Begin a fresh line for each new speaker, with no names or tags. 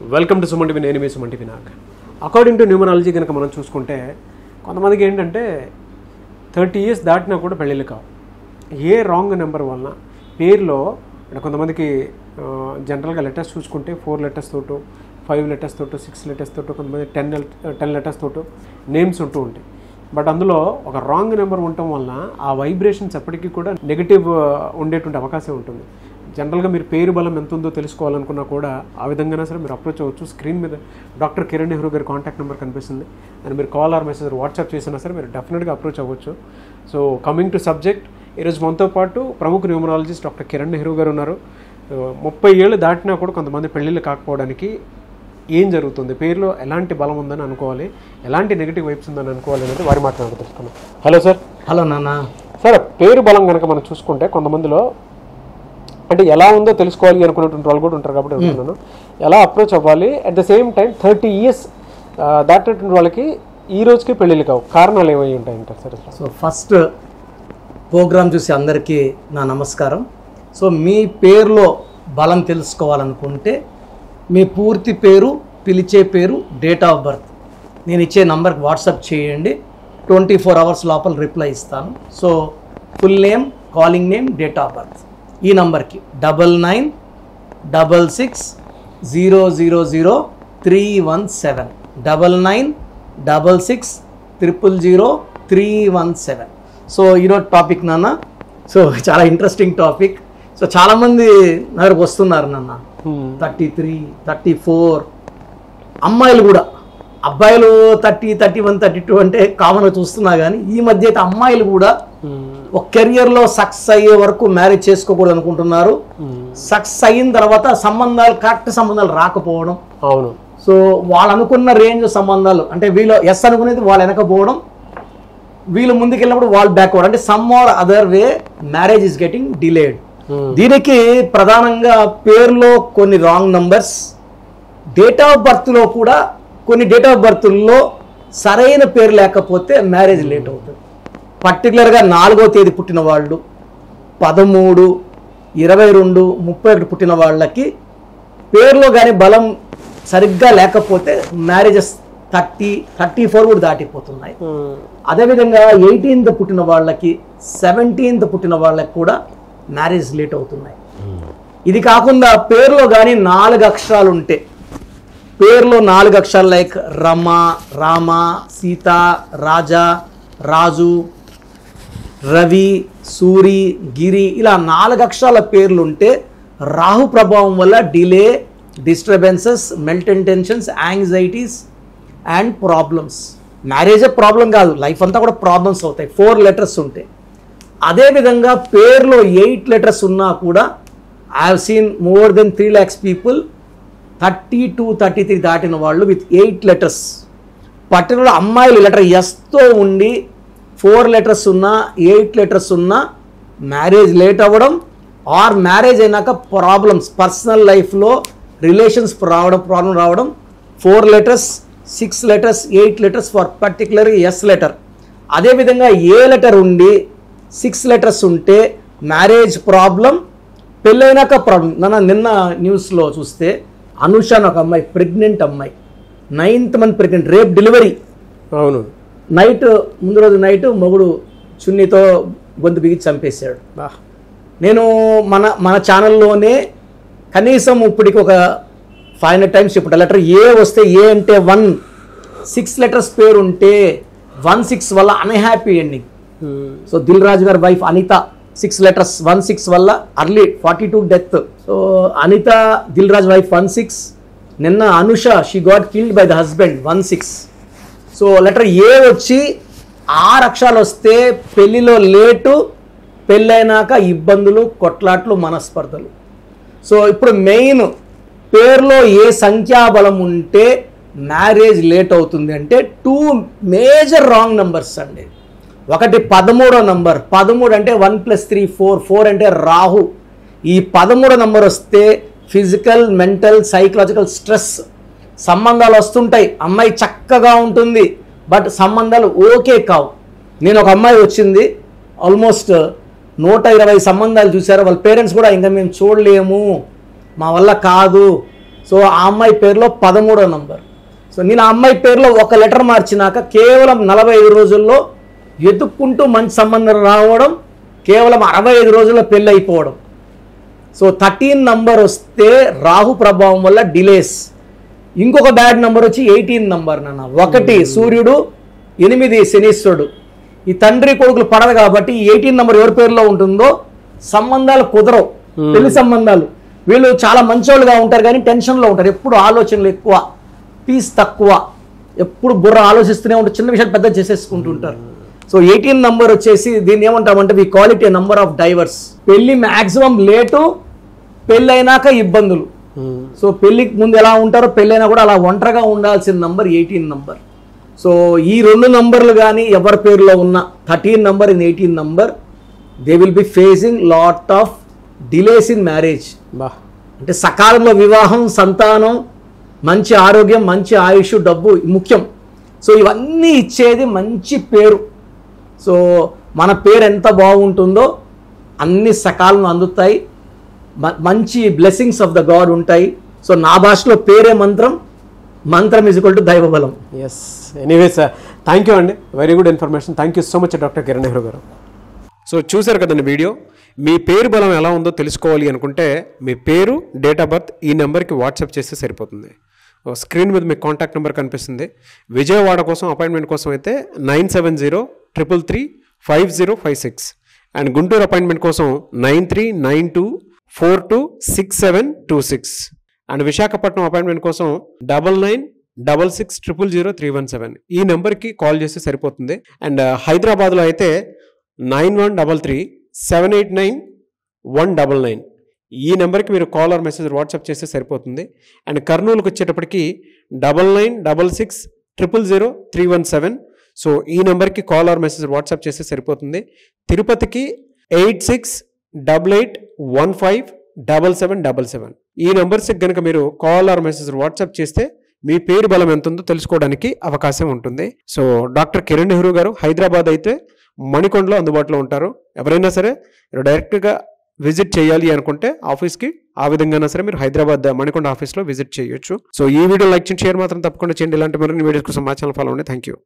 Welcome to Suman TV. నేను మీ Suman TV. నాకు according to numerology కనుక మనం చూసుకుంటే కొంతమందికి ఏంటంటే 30 years దాటినా కూడా పెళ్ళిళ్ళు కావు. ఏ రాంగ్ నెంబర్ వలన పేరులో అంటే కొంతమందికి జనరల్గా లెటర్స్ చూసుకుంటే 4 letters తోటో 5 letters తోటో 6 letters తోటో కొంతమంది 10 letters తోటో నేమ్స్ ఉంటూ ఉంటాయి. బట్ అందులో ఒక రాంగ్ నెంబర్ ఉండటం వలన ఆ వైబ్రేషన్స్ ఎప్పటికీ కూడా నెగిటివ్ ఉండేటువంటి అవకాశం ఉంటుంది. జనరల్గా మీరు పేరు బలం ఎంత ఉందో తెలుసుకోవాలనుకున్నా కూడా ఆ విధంగానే సరే మీరు అప్రోచ్ అవ్వచ్చు. స్క్రీన్ మీద డాక్టర్ కిరణ్ నెహ్రూ గారి కాంటాక్ట్ నెంబర్ కనిపిస్తుంది. అండ్ మీరు కాల్ ఆర్ మెసేజ్ వాట్సాప్ చేసినా సరే మీరు డెఫినెట్గా అప్రోచ్ అవ్వచ్చు. సో కమింగ్ టు సబ్జెక్ట్, ఈరోజు మనతో పాటు ప్రముఖ న్యూమరాలజిస్ట్ డాక్టర్ కిరణ్ నెహ్రూ గారు ఉన్నారు. 30 ఏళ్ళు దాటినా కూడా కొంతమంది పెళ్ళిళ్ళు కాకపోవడానికి ఏం జరుగుతుంది, పేరులో ఎలాంటి బలం ఉందని అనుకోవాలి, ఎలాంటి నెగిటివ్ వైబ్స్ ఉందని అనుకోవాలి అనేది వారి మాట్లాడుతూ తెలుసుకున్నాం. Hello sir.
హలో నాన్న.
సార్, పేరు బలం కనుక మనం చూసుకుంటే కొంతమందిలో అంటే ఎలా ఉందో తెలుసుకోవాలి అనుకున్నటువంటి వాళ్ళు కూడా ఉంటారు కాబట్టి అనుకున్నాను ఎలా అప్రోచ్ అవ్వాలి. At the same time 30 years దాటినటువంటి వాళ్ళకి ఈ రోజుకి పెళ్ళిళ్ళు కావు, కారణాలు ఏమై ఉంటాయంటారు సార్?
సో ఫస్ట్ ప్రోగ్రామ్ చూసి అందరికీ నా నమస్కారం. సో మీ పేరులో బలం తెలుసుకోవాలనుకుంటే మీ పూర్తి పేరు, పిలిచే పేరు, డేట్ ఆఫ్ బర్త్ నేను ఇచ్చే నంబర్కి వాట్సాప్ చేయండి. 24 hours లోపల రిప్లై ఇస్తాను. So full name, calling name, date of birth ఈ నంబర్కి 9966000317 9966000317. సో ఈరోజు టాపిక్ నాన్న, సో చాలా ఇంట్రెస్టింగ్ టాపిక్. సో చాలామంది నా దగ్గరకు వస్తున్నారు నాన్న. 33, 34 అమ్మాయిలు కూడా, అబ్బాయిలు 30, 31, 32 అంటే కామన్గా చూస్తున్నా కానీ ఈ మధ్య అయితే అమ్మాయిలు కూడా ఒక కెరియర్లో సక్సెస్ అయ్యే వరకు మ్యారేజ్ చేసుకోకూడదు అనుకుంటున్నారు. సక్సెస్ అయిన తర్వాత సంబంధాలు, కరెక్ట్ సంబంధాలు రాకపోవడం.
అవును.
సో వాళ్ళు అనుకున్న రేంజ్ సంబంధాలు అంటే వీళ్ళు ఎస్ అనుకునేది వాళ్ళు వెనకపోవడం, వీళ్ళు ముందుకెళ్ళినప్పుడు వాళ్ళు బ్యాక్ అవ్వడం. అంటే some or other way marriage is getting delayed. దీనికి ప్రధానంగా పేరులో కొన్ని రాంగ్ నంబర్స్, డేట్ ఆఫ్ బర్త్లో కూడా కొన్ని డేట్ ఆఫ్ బర్త్లో సరైన పేరు లేకపోతే మ్యారేజ్ లేట్ అవుతుంది. పర్టికులర్గా 4వ తేదీ పుట్టిన వాళ్ళు, 13, 22, 31 పుట్టిన వాళ్ళకి పేరులో కానీ బలం సరిగ్గా లేకపోతే మ్యారేజెస్ 30, 34 కూడా దాటిపోతున్నాయి. అదేవిధంగా 18th పుట్టిన వాళ్ళకి, 17th పుట్టిన వాళ్ళకి కూడా మ్యారేజ్ లేట్ అవుతున్నాయి. ఇది కాకుండా పేరులో కానీ 4 అక్షరాలు ఉంటే, పేరులో 4 అక్షరాలు లైక్ రమ, రామ, సీత, రాజా, రాజు, రవి, సూరి, గిరి ఇలా 4 అక్షరాల పేర్లు ఉంటే రాహు ప్రభావం వల్ల delay, disturbances, mental tensions, anxieties and problems. మ్యారేజే ప్రాబ్లం కాదు, లైఫ్ అంతా కూడా ప్రాబ్లమ్స్ అవుతాయి 4 letters ఉంటే. అదేవిధంగా పేరులో 8 letters ఉన్నా కూడా I have seen more than 3 lakhs people 32, 33 దాటిన వాళ్ళు విత్ 8 letters. పర్టికులర్ అమ్మాయిలు లెటర్ ఎస్తో ఉండి 4 letters ఉన్నా 8 letters ఉన్నా మ్యారేజ్ లేట్ అవ్వడం, ఆర్ మ్యారేజ్ అయినాక ప్రాబ్లమ్స్, పర్సనల్ లైఫ్లో రిలేషన్స్ ప్రాబ్లం రావడం. 4 letters, 6 letters, 8 letters for particular S letter. అదేవిధంగా ఏ లెటర్ ఉండి 6 letters ఉంటే మ్యారేజ్ ప్రాబ్లం, పెళ్ళైనాక ప్రాబ్లం. నిన్న న్యూస్లో చూస్తే అనుష అని ఒక అమ్మాయి, ప్రెగ్నెంట్ అమ్మాయి, 9th month ప్రెగ్నెంట్, రేపు డెలివరీ.
అవును.
ముందు రోజు నైట్ మొగుడు చున్నీతో గొంతు బిగి చంపేశాడు. నేను మన ఛానల్లోనే కనీసం ఇప్పటికి ఒక 500 times చెప్పుంటా. లెటర్ ఏ వస్తే, ఏ అంటే 1, 6 letters పేరు ఉంటే 16 వల్ల unhappy ending. So Dil Raju గారి వైఫ్ అనిత 6 letters 16 వల్ల early 42 death. So Anitha, Dil Raju wife 16. నిన్న Anusha, she got killed by the husband 16. So letter A వచ్చి 6 అక్షరాలు వస్తే పెళ్లిలో లేటు, పెళ్ళైనాక ఇబ్బందులు, కొట్లాట్లు, మనస్పర్ధలు. సో ఇప్పుడు మెయిన్ పేరులో ఏ సంఖ్యాబలం ఉంటే మ్యారేజ్ లేట్ అవుతుంది అంటే 2 మేజర్ రాంగ్ నంబర్స్ అండి. ఒకటి 13వ నంబర్. 13 అంటే 1 + 3 4, 4 అంటే రాహు. ఈ 13వ నంబర్ వస్తే ఫిజికల్, మెంటల్, సైకలాజికల్ స్ట్రెస్, సంబంధాలు వస్తుంటాయి. అమ్మాయి చక్కగా ఉంటుంది బట్ సంబంధాలు ఓకే కావు. నేను ఒక అమ్మాయి వచ్చింది, ఆల్మోస్ట్ 120 సంబంధాలు చూశారు. వాళ్ళ పేరెంట్స్ కూడా ఇంకా మేము చూడలేము, మా వల్ల కాదు. సో సో ఆ అమ్మాయి పేరులో 13వ నంబర్. సో నేను ఆ అమ్మాయి పేరులో ఒక లెటర్ మార్చినాక కేవలం 45 రోజుల్లో ఎదుక్కుంటూ మంచి సంబంధం రావడం, కేవలం 65 రోజుల్లో పెళ్ళి అయిపోవడం. సో 13 నంబర్ వస్తే రాహు ప్రభావం వల్ల డిలేస్. ఇంకొక బ్యాడ్ నంబర్ వచ్చి 18 నంబర్ నాన్న. 1 సూర్యుడు, 8 శనీశ్వరుడు. ఈ తండ్రి కొడుకులు పడదు కాబట్టి 18 నంబర్ ఎవరి పేరులో ఉంటుందో సంబంధాలు కుదరవు, పెళ్లి సంబంధాలు. వీళ్ళు చాలా మంచోళ్ళుగా ఉంటారు కానీ టెన్షన్లో ఉంటారు, ఎప్పుడు ఆలోచనలు ఎక్కువ, పీస్ తక్కువ, ఎప్పుడు బుర్ర ఆలోచిస్తూనే ఉంటారు, చిన్న విషయాలు పెద్ద చేసేసుకుంటుంటారు. సో 18 నంబర్ వచ్చేసి దీన్ని ఏమంటామంటే we call it a number of divorce. పెళ్లి మ్యాక్సిమం లేటు, పెళ్ళైనాక ఇబ్బందులు. సో పెళ్లికి ముందు ఎలా ఉంటారో పెళ్ళైనా కూడా అలా ఒంటరిగా ఉండాల్సిన నంబర్ 18 నంబర్. సో ఈ 2 నంబర్లు కానీ ఎవరి పేరులో ఉన్న 13 number in 18 number, they will be facing lot of delays in marriage. అంటే సకాలంలో వివాహం, సంతానం, మంచి ఆరోగ్యం, మంచి ఆయుష్, డబ్బు ముఖ్యం. సో ఇవన్నీ ఇచ్చేది మంచి పేరు. సో మన పేరు ఎంత బాగుంటుందో అన్ని సకాలంలో అందుతాయి, మంచి బ్లెస్సింగ్స్ ఆఫ్ ద గాడ్ ఉంటాయి. సో నా భాషలో పేరే మంత్రం, మంత్రం ఈజ్ ఈక్వల్ టు దైవ బలం.
Yes, anyway sir, thank you అండి, very good information. Thank you so much doctor Kiran Nehru గారు. సో చూశారు కదండి వీడియో. మీ పేరు బలం ఎలా ఉందో తెలుసుకోవాలి అనుకుంటే మీ పేరు, డేట్ ఆఫ్ బర్త్ ఈ నెంబర్కి వాట్సాప్ చేస్తే సరిపోతుంది. స్క్రీన్ మీద మీకు కాంటాక్ట్ నెంబర్ కనిపిస్తుంది. విజయవాడ కోసం అపాయింట్మెంట్ కోసం అయితే 9703335056 అండ్ గుంటూరు అపాయింట్మెంట్ కోసం 9392426726 అండ్ విశాఖపట్నం అపాయింట్మెంట్ కోసం 9966600317 ఈ నెంబర్కి కాల్ చేస్తే సరిపోతుంది. అండ్ హైదరాబాద్లో అయితే 9133789199 ఈ నెంబర్కి మీరు కాల్ ఆర్ మెసేజ్ వాట్సాప్ చేస్తే సరిపోతుంది. అండ్ కర్నూలుకి వచ్చేటప్పటికి 9966000317 సో ఈ నెంబర్కి కాల్ ఆర్ మెసేజ్ వాట్సాప్ చేస్తే సరిపోతుంది. తిరుపతికి 8688157777 ఈ నెంబర్స్కి కనుక మీరు కాల్ ఆర్ మెసేజ్ వాట్సాప్ చేస్తే మీ పేరు బలం ఎంత ఉందో తెలుసుకోవడానికి అవకాశం ఉంటుంది. సో డాక్టర్ కిరణ్ నెహ్రూ గారు హైదరాబాద్ అయితే మణికొండలో అందుబాటులో ఉంటారు. ఎవరైనా సరే మీరు డైరెక్ట్గా విజిట్ చేయాలి అనుకుంటే ఆఫీస్కి ఆ విధంగా సరే మీరు హైదరాబాద్ మణికొండ ఆఫీస్లో విజిట్ చేయొచ్చు. సో ఈ వీడియో లైక్ చేయండి, షేర్ మాత్రం తప్పకుండా చేయండి. ఇలాంటి మరిన్ని వీడియోస్ కోసం మా ఛానల్ ఫాలో అవ్వండి. Thank you.